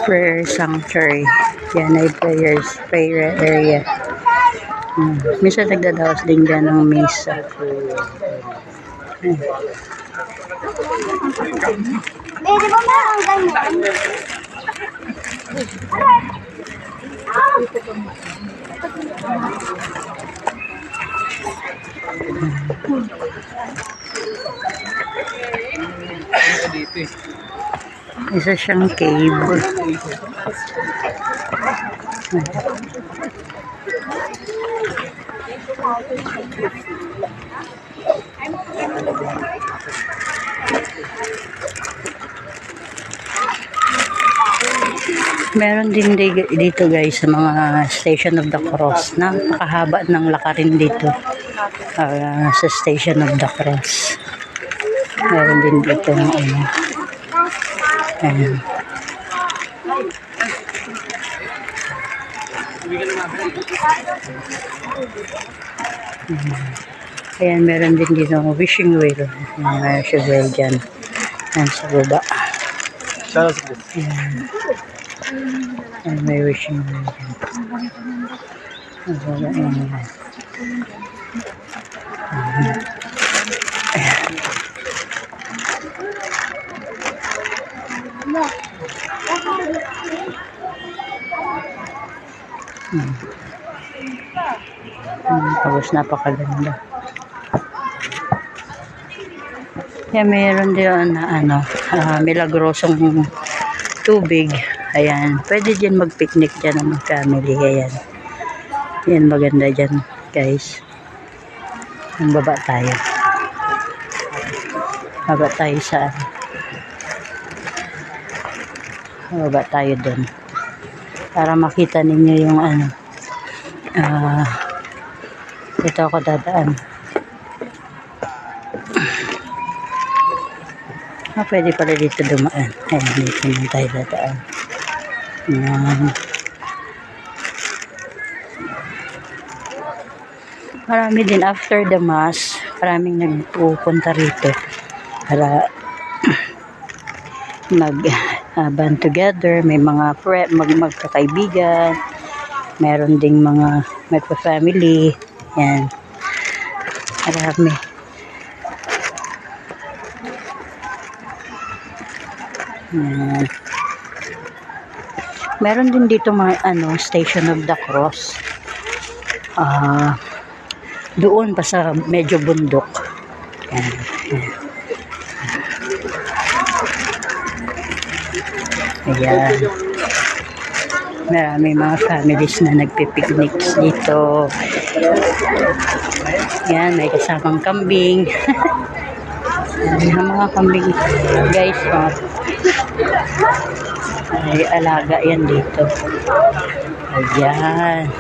Prayer sanctuary. Yan ay prayer area. Minsan nagdadaos din dyan ng misa. Di ba meron ganyan? Isa siyang cave. Meron din dito guys sa mga Station of the Cross. Napakahaba ng lakarin dito sa Station of the Cross. Meron din dito ng ano. Ayan. Ayan, meron din dito wishing well. May wishing well dyan. Ayan sa baba. Ayan. Ayan, may wishing well dyan. Sa baba, ayan. Tapos napakaganda. Kaya mayroon din na milagrosong tubig. Ayan, pwede dyan mag-picnic dyan ng family. Ayan. Yan maganda dyan guys. Ang baba tayo. Baba tayo sa baba tayo dun. Para makita ninyo yung ano. Dito ako dadaan. Pwede pala dito dumaan. Ayan, dito naman tayo dadaan. Ayan. Marami din after the mass. Maraming nagpupunta rito. Para band together. May mga magkakaibigan. Meron ding mga magpa-family. Yan. Marami. Yan. Meron din dito mga Station of the Cross. Doon pa sa medyo bundok. Yan. Ayan. Marami mga families na nagpipikniks dito. Yan, may kasamang kambing. Yan, mga kambing guys. May alaga yan dito. Ayan.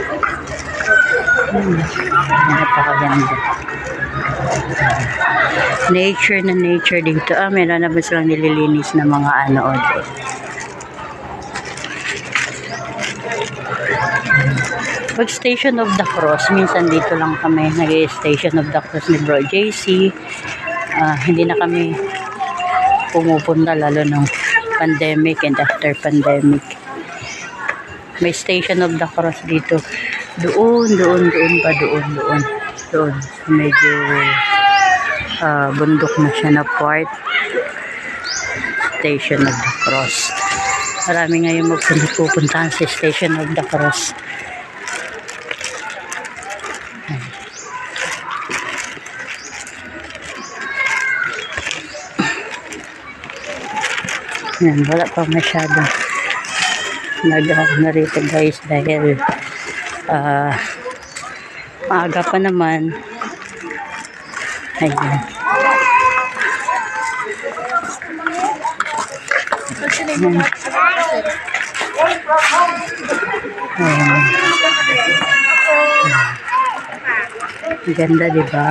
Napakaganda. Nature na nature dito. Meron na ba silang nililinis na mga Pag Station of the Cross, minsan dito lang kami nag-Station of the Cross ni Bro JC. Hindi na kami pumupunta lalo ng pandemic and after pandemic. May Station of the Cross dito. Doon. Medyo bundok na siya na part. Station of the Cross. Marami ngayon magpupuntahan sa Station of the Cross. Yan, wala pa masyado. Na rito guys dahil maaga pa naman. Ayan. Ayan. Ayan. Ganda, diba?